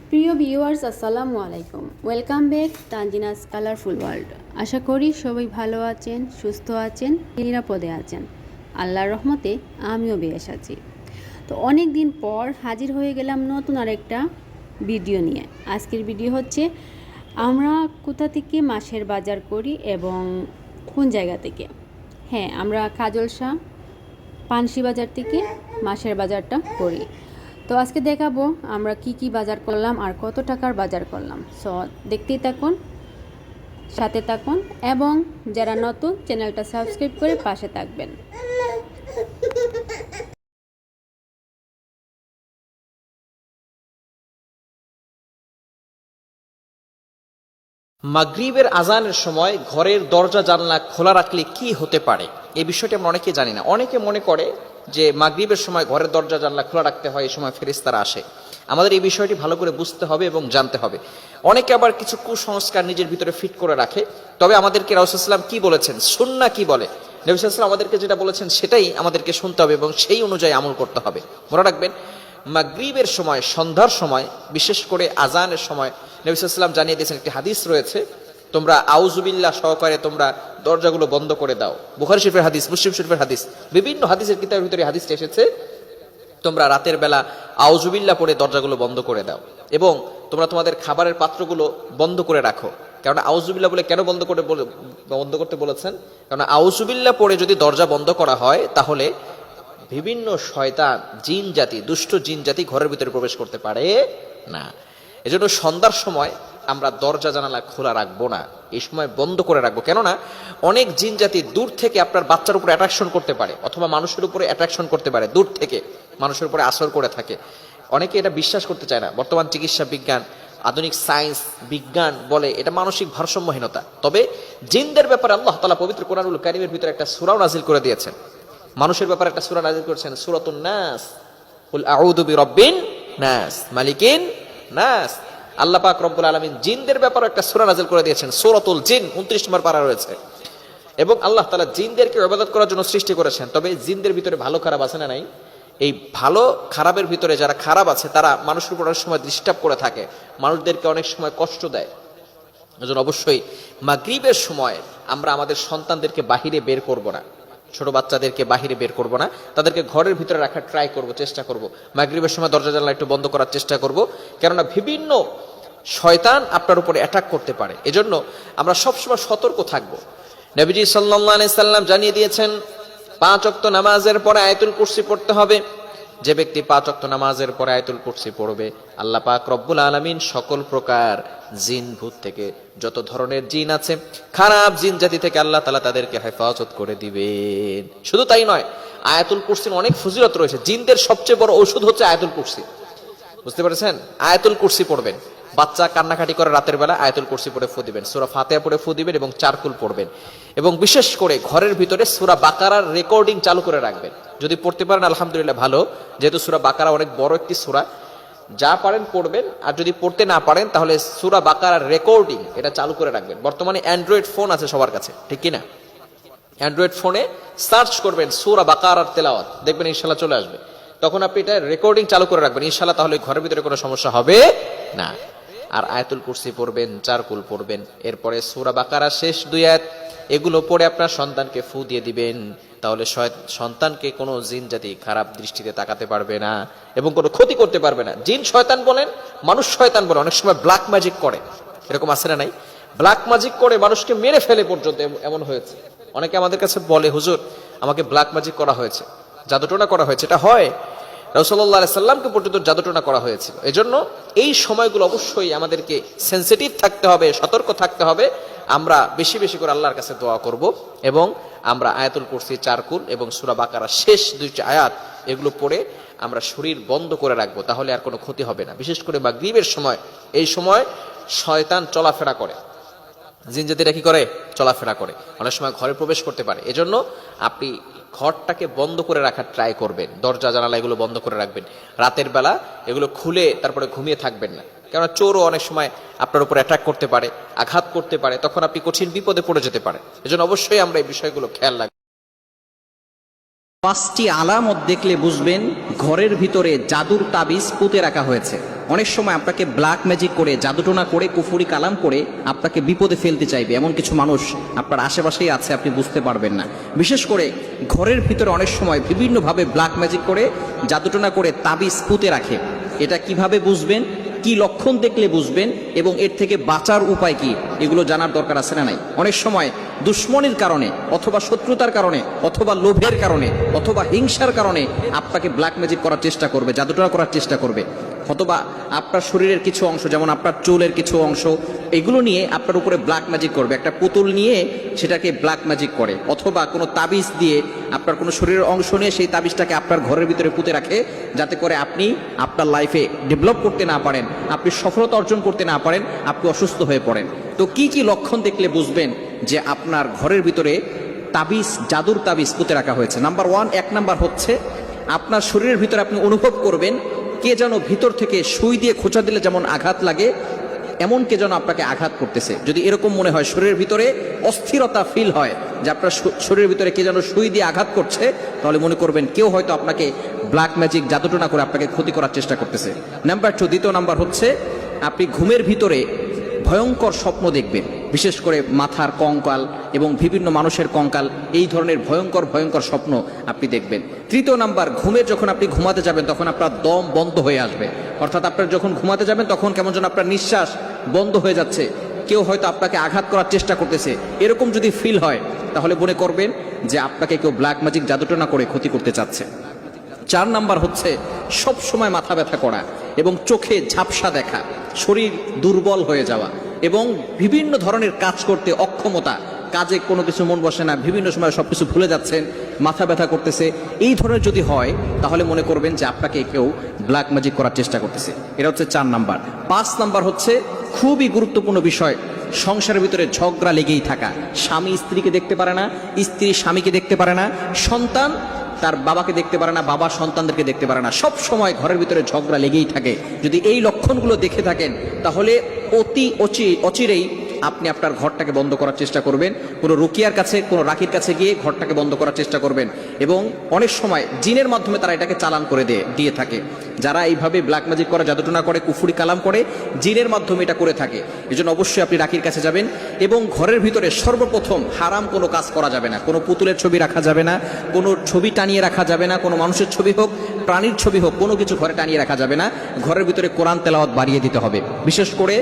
প্রিয় ভিউয়ার্স, আসসালামু আলাইকুম। ওয়েলকাম ব্যাক তানজিনাস কালারফুল ওয়ার্ল্ড। আশা করি সবাই ভালো আছেন, সুস্থ আছেন, নিরাপদে আছেন। আল্লাহর রহমতে আমিও বেশ আছি। তো অনেক দিন পর হাজির হয়ে গেলাম নতুন আরেকটা ভিডিও নিয়ে। আজকের ভিডিও হচ্ছে আমরা কোথা থেকে মাছের বাজার করি এবং কোন জায়গা থেকে। হ্যাঁ, আমরা কাজলশাহ পানশি বাজার থেকে মাছের বাজারটা করি। তো আজকে দেখাবো আমরা কি বাজার করলাম আর কত টাকার বাজার করলাম। সো দেখতেই থাকুন, সাথে থাকুন এবং যারা নতুন চ্যানেলটা সাবস্ক্রাইব করে পাশে থাকবেন। মাগরিবের আজানের সময় ঘরের দরজা জানলা খোলা রাখলে কি হতে পারে, এই বিষয়টি আমরা অনেকে জানি না। অনেকে মনে করে যে মাগরিবের সময় ঘরের দরজা জানলা খোলা রাখতে হয়, এই সময় ফেরেশতারা আসে। আমাদের এই বিষয়টি ভালো করে বুঝতে হবে এবং জানতে হবে। অনেকে আবার কিছু কুসংস্কার নিজের ভিতরে ফিট করে রাখে। তবে আমাদেরকে রাসূল সাল্লাল্লাহু আলাইহি ওয়াসাল্লাম কি বলেছেন, সুন্নাহ কি বলে, নবী সাল্লাল্লাহু আলাইহি ওয়াসাল্লাম আমাদেরকে যেটা বলেছেন সেটাই আমাদেরকে শুনতে হবে এবং সেই অনুযায়ী আমল করতে হবে। মনে রাখবেন, মাগরিবের সময়, সন্ধ্যার সময়, বিশেষ করে আজানের সময় নবী সাল্লাল্লাহু আলাইহি ওয়াসাল্লাম জানিয়ে দিয়েছেন, একটি হাদিস রয়েছে, তোমরা আউযুবিল্লাহ সহকারে তোমরা দরজাগুলো বন্ধ করে দাও। বুখারী শরীফের হাদিস, মুসলিম শরীফের হাদিস, বিভিন্ন হাদিসের কিতাবের ভিতরে হাদিসটা এসেছে, তোমরা রাতের বেলা আউযুবিল্লাহ পড়ে দরজাগুলো বন্ধ করে দাও এবং তোমরা তোমাদের খাবারের পাত্রগুলো বন্ধ করে রাখো। কারণ আউযুবিল্লাহ বলে কেন বন্ধ করতে বলেছেন? কারণ আউযুবিল্লাহ পড়ে যদি দরজা বন্ধ করা হয় তাহলে বিভিন্ন শয়তান, জিন জাতি, দুষ্ট জিন জাতি ঘরের ভিতরে প্রবেশ করতে পারে না। এজন্য সন্ধ্যার সময় আমরা দরজা জানালা খোলা রাখবো না, এই সময় বন্ধ করে রাখবো। কেননা অনেক জিন জাতি দূর থেকে আপনার বাচ্চার উপরে অ্যাট্রাকশন করতে পারে অথবা মানুষের উপরে অ্যাট্রাকশন করতে পারে, দূর থেকে মানুষের উপরে আসর করে থাকে। অনেকে এটা বিশ্বাস করতে চায় না। বর্তমান চিকিৎসা বিজ্ঞান, আধুনিক সায়েন্স বিজ্ঞান বলে এটা মানসিক ভারসাম্যহীনতা। তবে জিনদের ব্যাপারে আল্লাহ তাআলা পবিত্র কোরআনুল কারীমের ভিতরে একটা সূরা নাযিল করে দিয়েছেন। মানুষের ব্যাপারে একটা সূরা নাযিল করেছেন, সূরাতুন নাস, কুল আউযু বিরাব্বিন নাস, মালিকিন নাস। আল্লাহ পাক রব্বুল আলামিন জিনদের ব্যাপারে একটা সূরা নাযিল করে দিয়েছেন, সূরাতুল জিন, 29 নম্বর পারা রয়েছে। এবং আল্লাহ তাআলা জিনদেরকে ইবাদত করার জন্য সৃষ্টি করেছেন। তবে জিনদের ভিতরে ভালো খারাপ আছে না নাই? এই ভালো খারাপের ভিতরে যারা খারাপ আছে তারা মানুষের উপর অনেক সময় ডিস্টার্ব করে থাকে, মানুষদেরকে অনেক সময় কষ্ট দেয়। এজন্য অবশ্যই মাগরিবের সময় আমরা আমাদের সন্তানদেরকে বাহিরে বের করব না, ছোট বাচ্চাদেরকে বাহিরে বের করব না, তাদেরকে ঘরের ভিতরে রাখার ট্রাই করব, চেষ্টা করব। মাগরিবের সময় দরজা জানালা একটু বন্ধ করার চেষ্টা করব, কেননা বিভিন্ন শয়তান আপনার উপরে অ্যাটাক করতে পারে। এজন্য আমরা সবসময় সতর্ক থাকব। নবীজি সাল্লাল্লাহু আলাইহি সাল্লাম জানিয়ে দিয়েছেন, 5 ওয়াক্ত নামাজের পরে আয়াতুল কুরসি পড়তে হবে। যে ব্যক্তি 5 ওয়াক্ত নামাজের পরে আয়াতুল কুরসি পড়বে, আল্লাহ পাক রব্বুল আলামিন সকল প্রকার জিন ভূত থেকে, যত ধরনের জিন আছে, খারাপ জিন জাতি থেকে আল্লাহ তাআলা তাদেরকে হেফাজত করে দিবেন। শুধু তাই নয়, আয়াতুল কুরসির অনেক ফজিলত রয়েছে। জিনদের সবচেয়ে বড় ঔষধ হচ্ছে আয়াতুল কুরসি। বুঝতে পেরেছেন? আয়াতুল কুরসি পড়বেন। বাচ্চা কান্নাকাটি করে রাতের বেলা আয়াতুল কুরসি পড়ে ফু দিবেন, সূরা ফাতিহা পড়ে ফু দিবেন এবং চারকুল পড়বেন। এবং বিশেষ করে ঘরের ভিতরে সূরা বাকারার রেকর্ডিং চালু করে রাখবেন। যদি পড়তে পারেন আলহামদুলিল্লাহ ভালো, যেহেতু সূরা বাকারা অনেক বড় একটি সূরা, যা পারেন পড়বেন। আর যদি পড়তে না পারেন তাহলে সূরা বাকারার রেকর্ডিং এটা চালু করে রাখবেন। বর্তমানে অ্যান্ড্রয়েড ফোন আছে সবার কাছে, ঠিক কি না? অ্যান্ড্রয়েড ফোনে সার্চ করবেন সূরা বাকারার তেলাওয়াত, দেখবেন ইনশাআল্লাহ চলে আসবে। তখন আপনি এটা রেকর্ডিং চালু করে রাখবেন ইনশাআল্লাহ, তাহলে ঘরের ভিতরে কোনো সমস্যা হবে না। আর আয়াতুল কুরসি পড়বেন, চারকুল পড়বেন, এরপরে সূরা বাকারার শেষ 2 আয়াত, এগুলো পড়ে আপনার সন্তানকে ফু দিয়ে দিবেন। তাহলে সন্তানকে কোনো জিন জাতি খারাপ দৃষ্টিতে তাকাতে পারবে না এবং কোনো ক্ষতি করতে পারবে না। জিন শয়তান বলেন, মানুষ শয়তান বলেন, অনেক সময় ব্ল্যাক ম্যাজিক করে, এরকম আছে না নাই? ব্ল্যাক ম্যাজিক করে মানুষকে মেরে ফেলে পর্যন্ত, এমন হয়েছে। অনেকে আমাদের কাছে বলে, হুজুর আমাকে ব্ল্যাক ম্যাজিক করা হয়েছে, জাদুটোনা করা হয়েছে। এটা হয়, রাসূলুল্লাহ সাল্লাল্লাহু আলাইহি সাল্লামকে পর্যন্ত জাদুটোনা করা হয়েছিল। এজন্য এই সময়গুলো অবশ্যই আমাদেরকে সেনসিটিভ থাকতে হবে, সতর্ক থাকতে হবে। আমরা বেশি বেশি করে আল্লাহর কাছে দোয়া করব এবং আমরা আয়াতুল কুরসি, চারকুল এবং সূরা বাকারার শেষ 2টি আয়াত এগুলো পড়ে আমরা শরীর বন্ধ করে রাখবো, তাহলে আর কোনো ক্ষতি হবে না। বিশেষ করে মাগরিবের সময়, এই সময় শয়তান চলাফেরা করে, জিন জাতিরা কি করে? চলাফেরা করে, অনেক সময় ঘরে প্রবেশ করতে পারে। এজন্য আপনি ঘরটাকে বন্ধ করে রাখার ট্রাই করবেন, দরজা জানালা এগুলো বন্ধ করে রাখবেন। রাতের বেলা এগুলো খুলে তারপরে ঘুমিয়ে থাকবেন না, কেননা চোরও অনেক সময় আপনার উপর অ্যাটাক করতে পারে, আঘাত করতে পারে, তখন আপনি কঠিন বিপদে পড়ে যেতে পারে। এজন্য অবশ্যই আমরা এই বিষয়গুলো খেয়াল রাখবো। 5টি আলামত দেখলে বুঝবেন ঘরের ভিতরে জাদুর তাবিজ পুঁতে রাখা হয়েছে। অনেক সময় আপনাকে ব্ল্যাক ম্যাজিক করে, জাদুটোনা করে, কুফুরি কালাম করে আপনাকে বিপদে ফেলতে চাইবে। এমন কিছু মানুষ আপনার আশেপাশেই আছে, আপনি বুঝতে পারবেন না। বিশেষ করে ঘরের ভিতরে অনেক সময় বিভিন্নভাবে ব্ল্যাক ম্যাজিক করে, জাদুটোনা করে তাবিজ পুঁতে রাখে। এটা কিভাবে বুঝবেন, কি লক্ষণ দেখলে বুঝবেন এবং এর থেকে বাঁচার উপায় কি, এগুলো জানার দরকার আছে না নাই? অনেক সময় দুশ্মনির কারণে অথবা শত্রুতার কারণে অথবা লোভের কারণে অথবা হিংসার কারণে আপনাকে ব্ল্যাক ম্যাজিক করার চেষ্টা করবে, জাদুটোনা করার চেষ্টা করবে। অথবা আপনার শরীরের কিছু অংশ, যেমন আপনার চুলের কিছু অংশ, এগুলো নিয়ে আপনার উপরে ব্ল্যাক ম্যাজিক করবে। একটা পুতুল নিয়ে সেটাকে ব্ল্যাক ম্যাজিক করে, অথবা কোনো তাবিজ দিয়ে আপনার কোনো শরীরের অংশ নিয়ে সেই তাবিজটাকে আপনার ঘরের ভিতরে পুঁতে রাখে, যাতে করে আপনি আপনার লাইফে ডেভেলপ করতে না পারেন, আপনি সফলতা অর্জন করতে না পারেন, আপনি অসুস্থ হয়ে পড়েন। তো কি কি লক্ষণ দেখলে বুঝবেন যে আপনার ঘরের ভিতরে তাবিজ, জাদুর তাবিজ পুঁতে রাখা হয়েছে? নাম্বার 1, 1 নাম্বার হচ্ছে আপনার শরীরের ভিতরে আপনি অনুভব করবেন কে যেন ভিতর থেকে সুই দিয়ে খোঁচা দিলে যেমন আঘাত লাগে, এমন কে যেন আপনাকে আঘাত করতেছে। যদি এরকম মনে হয়, শরীরের ভিতরে অস্থিরতা ফিল হয় যে আপনার শরীরের ভিতরে কে যেন সুই দিয়ে আঘাত করছে, তাহলে মনে করবেন কেউ হয়তো আপনাকে ব্ল্যাক ম্যাজিক, জাদুটোনা করে আপনাকে ক্ষতি করার চেষ্টা করতেছে। নাম্বার 2, দ্বিতীয় নাম্বার হচ্ছে আপনি ঘুমের ভিতরে ভয়ঙ্কর স্বপ্ন দেখবেন, বিশেষ করে মাথার কঙ্কাল এবং বিভিন্ন মানুষের কঙ্কাল, এই ধরনের ভয়ঙ্কর ভয়ঙ্কর স্বপ্ন আপনি দেখবেন। তৃতীয় নাম্বার, যখন আপনি ঘুমাতে যাবেন তখন আপনার দম বন্ধ হয়ে আসবে, অর্থাৎ আপনার যখন ঘুমাতে যাবেন তখন কেমন যেন আপনার নিঃশ্বাস বন্ধ হয়ে যাচ্ছে, কেউ হয়তো আপনাকে আঘাত করার চেষ্টা করতেছে। এরকম যদি ফিল হয় তাহলে মনে করবেন যে আপনাকে কেউ ব্ল্যাক ম্যাজিক, জাদুটোনা করে ক্ষতি করতে চাচ্ছে। 4 নাম্বার হচ্ছে সব সময় মাথা ব্যথা করা এবং চোখে ঝাপসা দেখা, শরীর দুর্বল হয়ে যাওয়া এবং বিভিন্ন ধরনের কাজ করতে অক্ষমতা, কাজে কোনো কিছু মন বসে না, বিভিন্ন সময় সবকিছু ভুলে যাচ্ছেন, মাথা ব্যথা করতেছে, এই ধরনের যদি হয় তাহলে মনে করবেন যে আপনাকে কেউ ব্ল্যাক ম্যাজিক করার চেষ্টা করতেছে। এটা হচ্ছে 4 নাম্বার। 5 নাম্বার হচ্ছে খুবই গুরুত্বপূর্ণ বিষয়, সংসারের ভিতরে ঝগড়া লেগেই থাকা। স্বামী স্ত্রীকে দেখতে পারে না, স্ত্রী স্বামীকে দেখতে পারে না, সন্তান তার বাবাকে দেখতে পারে না, বাবা সন্তানদেরকে দেখতে পারে না, সব সময় ঘরের ভিতরে ঝগড়া লেগেই থাকে। যদি এই লক্ষণগুলো দেখে থাকেন তাহলে অচিরেই আপনি আপনার ঘরটাকে বন্ধ করার চেষ্টা করবেন। কোনো রুকিয়ার কাছে, কোনো রাকির কাছে গিয়ে ঘরটাকে বন্ধ করার চেষ্টা করবেন। এবং অনেক সময় জিনের মাধ্যমে তারা এটাকে চালান করে দিয়ে থাকে। যারা এইভাবে ব্ল্যাক ম্যাজিক করে, জাদুটোনা করে, কুফুরি কালাম করে, জিনের মাধ্যমে এটা করে থাকে। এজন্য অবশ্যই আপনি রাকির কাছে যাবেন এবং ঘরের ভিতরে সর্বপ্রথম হারাম কোনো কাজ করা যাবে না। কোনো পুতুলের ছবি রাখা যাবে না, কোনো ছবি টানিয়ে রাখা যাবে না, কোনো মানুষের ছবি হোক, প্রাণীর ছবি হোক, কোনো কিছু ঘরে টানিয়ে রাখা যাবে না। ঘরের ভিতরে কোরআন তেলাওয়াত বাড়িয়ে দিতে হবে। বিশেষ করে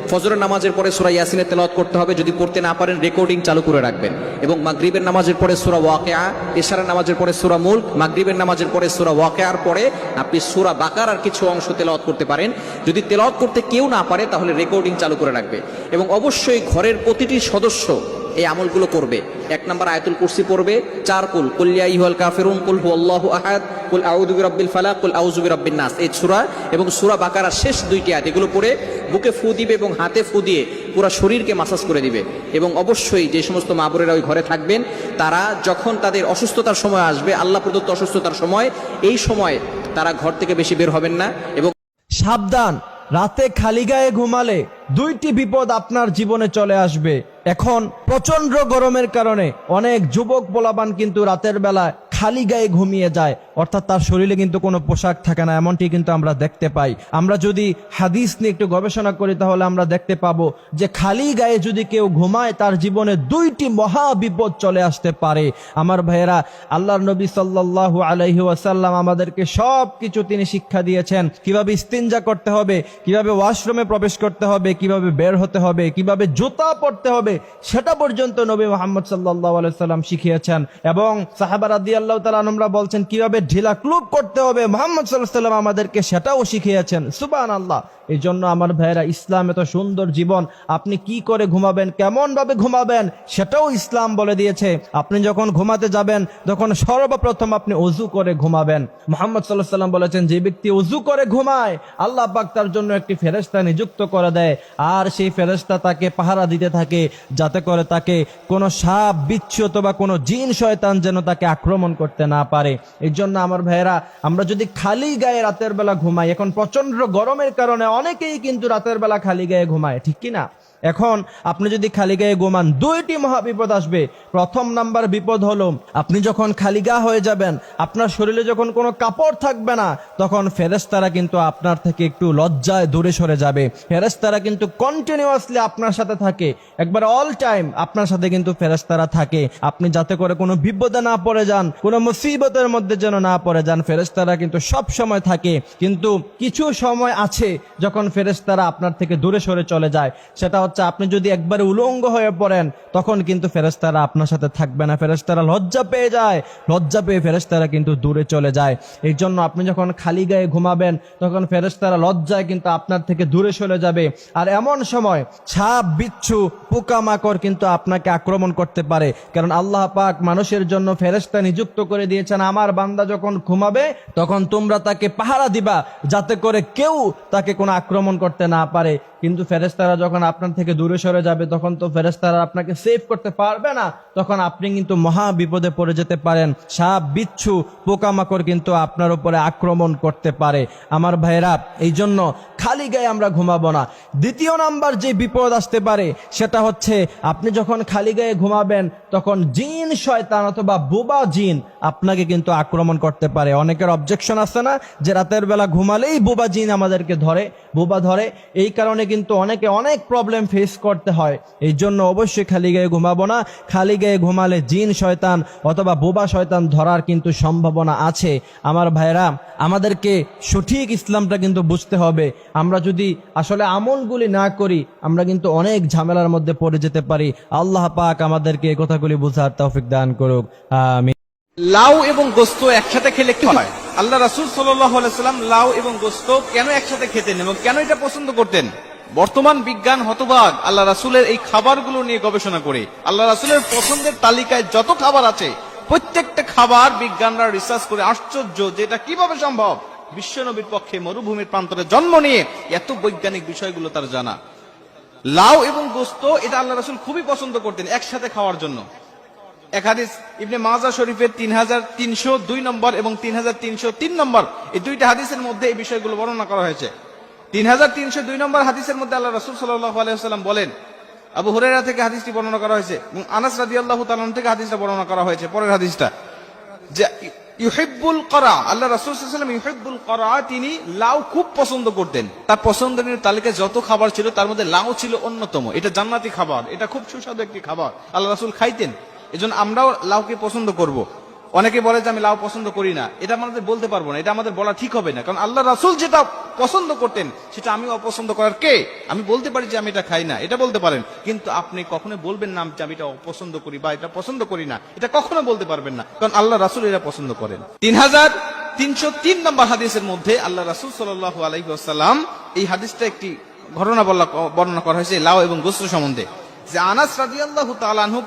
ফজরের নামাজের পরে সূরা ইয়াসিনের তেলাওয়াত করতে হবে। যদি পড়তে না পারেন রেকর্ডিং চালু করে রাখবেন। এবং মাগরিবের নামাজের পরে সূরা ওয়াকিয়া, এশারের নামাজের পরে সূরা মুলক, মাগরিবের নামাজের পরে সূরা ওয়াকিয়ার পরে আপনি সূরা বাকারার কিছু অংশ তেলাওয়াত করতে পারেন। যদি তেলাওয়াত করতে কেউ না পারে তাহলে রেকর্ডিং চালু করে রাখবে। এবং অবশ্যই ঘরের প্রতিটি সদস্য এই আমলগুলো করবে। 1 নম্বর আয়াতুল কুরসি পড়বে, 4 কুল ইয়া আইয়ুহাল কাফিরুন, কুল হুয়াল্লাহু আহাদ, কুল আউযু বিরাব্বিল ফালাক, কুল আউযু বিরাব্বিন নাস, এই সূরা এবং সূরা বাকারার শেষ 2টি আয়াত, এগুলো পড়ে বুকে ফু দিবে এবং হাতে ফু দিয়ে পুরো শরীরকে মাসাজ করে দিবে। এবং অবশ্যই যে সমস্ত মা বোনেরা ওই ঘরে থাকবেন তারা যখন তাদের অসুস্থতার সময় আসবে, আল্লাহ প্রদত্ত অসুস্থতার সময়, এই সময় তারা ঘর থেকে বেশি বের হবেন না। এবং সাবধান, রাতে খালি গায়ে ঘুমালে 2টি বিপদ আপনার জীবনে চলে আসবে। এখন প্রচন্ড গরমের কারণে অনেক যুবক পোলাপান কিন্তু রাতের বেলা খালি গায়ে ঘুমিয়ে যায়, অর্থাৎ তার শরীরে কিন্তু কোনো পোশাক থাকে না, এমনটি কিন্তু আমরা দেখতে পাই। আমরা যদি হাদিস নিয়ে একটু গবেষণা করি তাহলে আমরা দেখতে পাবো যে খালি গায়ে যদি কেউ ঘুমায় তার জীবনে 2টি মহা বিপদ চলে আসতে পারে। আমার ভাইয়েরা, আল্লাহর নবী সাল্লাল্লাহু আলাইহি ওয়াসাল্লাম আমাদেরকে সব কিছু তিনি শিক্ষা দিয়েছেন। কিভাবে ইস্তিনজা করতে হবে, কিভাবে ওয়াশরুমে প্রবেশ করতে হবে, কিভাবে বের হতে হবে, কিভাবে জুতা পরতে হবে, সেটা পর্যন্ত নবী মুহাম্মদ সাল্লাল্লাহু আলাইহি ওয়াসাল্লাম শিখিয়েছেন। এবং সাহাবা রাদিয়াল্লাহু তাআলা আনহুরা বলছেন কিভাবে ঢিলা ক্লুব করতে হবে, মুহাম্মদ সাল্লাল্লাহু আলাইহি ওয়াসাল্লাম আমাদেরকে সেটাও শিখিয়েছেন। সুবহানাল্লাহ। এই জন্য আমার ভাইয়েরা, ইসলাম এত সুন্দর জীবন, আপনি কি করে ঘুমাবেন, কেমন ভাবে ঘুমাবেন, সেটাও ইসলাম বলে দিয়েছে। আপনি যখন ঘুমাতে যাবেন তখন সর্বপ্রথম আপনি ওযু করে ঘুমাবেন। মুহাম্মদ সাল্লাল্লাহু আলাইহি ওয়াসাল্লাম বলেছেন, যে ব্যক্তি ওযু করে ঘুমায় আল্লাহ পাক তার জন্য একটি ফেরেশতা নিযুক্ত করে দেয়, আর সেই ফেরেশতা তাকে পাহারা দিতে থাকে যাতে করে তাকে কোনো সাপ, বিচ্ছু অথবা কোনো জিন শয়তান যেন তাকে আক্রমণ করতে না পারে। এই জন্য আমার ভাইয়েরা, আমরা যদি খালি গায়ে রাতের বেলা ঘুমাই, এখন প্রচন্ড গরমের কারণে অনেকেই কিন্তু রাতের বেলা খালি গায়ে ঘুমায়, ঠিক কি না? এখন আপনি যদি খালি গায়ে ঘুমান, দুইটি মহাবিপদ আসবে। প্রথম নাম্বার বিপদ হলো, আপনি যখন খালি গা হয়ে যাবেন, আপনার শরীরে যখন কোনো কাপড় থাকবে না, তখন ফেরেশতারা কিন্তু আপনার থেকে একটু লজ্জায় দূরে সরে যাবে। ফেরেশতারা কিন্তু কন্টিনিউয়াসলি আপনার সাথে থাকে, একবার অল টাইম আপনার সাথে কিন্তু ফেরেশতারা থাকে। আপনি যাতে করে কোনো বিপদে না পড়ে যান, কোনো মুসিবতের মধ্যে যেন না পড়ে যান, ফেরেশতারা কিন্তু সব সময় থাকে। কিন্তু কিছু সময় আছে যখন ফেরেশতারা আপনার থেকে দূরে সরে চলে যায়। সেটা হচ্ছে, আপনি যদি একবারে উলঙ্গ হয়ে পড়েন, তখন কিন্তু ফেরেশতারা আপনার সাথে থাকবে না। ফেরেশতারা লজ্জা পেয়ে যায়, লজ্জা পেয়ে ফেরেশতারা কিন্তু দূরে চলে যায়। এই জন্য আপনি যখন খালি গায়ে ঘুমাবেন, তখন ফেরেশতারা লজ্জায় কিন্তু আপনার থেকে দূরে সরে যাবে। আর এমন সময় সাপ, বিচ্ছু, পোকামাকড় কিন্তু আপনাকে আক্রমণ করতে পারে। কারণ আল্লাহ পাক মানুষের জন্য ফেরেশতা নিযুক্ত করে দিয়েছেন, আমার বান্দা যখন ঘুমাবে তখন তোমরা তাকে পাহারা দিবা, যাতে করে কেউ তাকে কোনো আক্রমণ করতে না পারে। কিন্তু ফেরেশতারা যখন আপনার থেকে দূরে সরে যাবে, তখন তো ফেরেশতারা আপনাকে সেভ করতে পারবে না, তখন আপনি কিন্তু মহা বিপদে পড়ে যেতে পারেন। সাপ, বিচ্ছু, পোকামাকড় কিন্তু আপনার উপরে আক্রমণ করতে পারে। আমার ভাইরা, এই জন্য খালি গায়ে আমরা ঘুমাবো না। দ্বিতীয় নাম্বার যে বিপদ আসতে পারে, সেটা হচ্ছে, আপনি যখন খালি গায়ে ঘুমাবেন, তখন জিন, শয়তান অথবা বোবা জিন আপনাকে কিন্তু আক্রমণ করতে পারে। অনেকের অবজেকশন আছে না, যে রাতের বেলা ঘুমালেই বোবা জিন আমাদেরকে ধরে, বোবা ধরে। এই কারণে কিন্তু অনেকে অনেক প্রবলেম ফেস করতে হয়। এই জন্য অবশ্যই খালি গায়ে ঘুমাবো না। খালি গায়ে ঘুমালে জিন, শয়তান অথবা বোবা শয়তান ধরার কিন্তু সম্ভাবনা আছে। আমার ভাইরা, আমাদেরকে সঠিক ইসলামটা কিন্তু বুঝতে হবে। আমরা যদি আসলে আমলগুলি না করি, আমরা কিন্তু অনেক ঝামেলার মধ্যে পড়ে যেতে পারি। আল্লাহ পাক আমাদেরকে এই কথাগুলি বুঝার তৌফিক দান করুক, আমিন। লাউ এবং গোস্ত একসাথে খেলে কি হয়? আল্লাহ রাসূল সাল্লাল্লাহু আলাইহি সাল্লাম লাউ এবং গোস্ত কেন একসাথে খেতেন এবং কেন এটা পছন্দ করতেন? বর্তমান বিজ্ঞান হতবাক আল্লাহ রাসূলের এই খাবারগুলো নিয়ে গবেষণা করে। আল্লাহ রাসূলের পছন্দের তালিকায় যত খাবার আছে, প্রত্যেকটা খাবার বিজ্ঞানরা রিসার্চ করে আশ্চর্য যে এটা কিভাবে সম্ভব। বিশ্বনবীর পক্ষে মরুভূমির প্রান্তরে জন্ম নিয়ে এত বৈজ্ঞানিক বিষয়গুলো তার জানা। লাউ এবং গোস্ত এটা আল্লাহ রাসূল খুবই পছন্দ করতেন একসাথে খাওয়ার জন্য। এক হাদিস ইবনে মাজাহ শরীফের 3302 নম্বর এবং 3303 নম্বর, এই দুইটা হাদিসের মধ্যে এই বিষয়গুলো বর্ণনা করা হয়েছে। 3302 নম্বর হাদিসের মধ্যে আল্লাহ রাসূল সাল্লাল্লাহু আলাইহি ওয়াসাল্লাম বলেন, আবু হুরায়রা থেকে হাদিসটি বর্ণনা করা হয়েছে এবং আনাস রাদিয়াল্লাহু তাআলা থেকে হাদিসটা বর্ণনা করা হয়েছে। পরের হাদিসটা যে ইউহিব্বুল করা, আল্লাহ রাসূল সাল্লাল্লাহু আলাইহি ওয়াসাল্লাম ইউহিব্বুল করা, তিনি লাউ খুব পছন্দ করতেন। তার পছন্দের তালিকায় যত খাবার ছিল তার মধ্যে লাউ ছিল অন্যতম। এটা জান্নাতি খাবার, এটা খুব সুস্বাদু একটি খাবার, আল্লাহ রাসূল খাইতেন। এজন্য আমরাও লাউকে পছন্দ করব। অনেকে বলে যে আমি লাউ পছন্দ করি না, এটা আমাদের বলতে পারবো না, এটা আমাদের বলা ঠিক হবে না। কারণ আল্লাহ রাসূল যেটা পছন্দ করতেন সেটা আমি অপছন্দ করার কে? আমি বলতে পারি যে আমি এটা খাই না, এটা বলতে পারেন, কিন্তু আপনি কখনো বলবেন না যে আমি এটা অপছন্দ করি বা এটা পছন্দ করি না, এটা কখনো বলতে পারবেন না, কারণ আল্লাহ রাসূল এটা পছন্দ করেন। 3303 নম্বর হাদিসের মধ্যে আল্লাহ রাসূল সাল্লাল্লাহু আলাইহি ওয়াসাল্লাম এই হাদিসটা একটি ঘটনা বর্ণনা করা হয়েছে লাউ এবং গোস্ত সম্বন্ধে, যে আনাস রাদিয়াল্লাহু তাআলা আনহু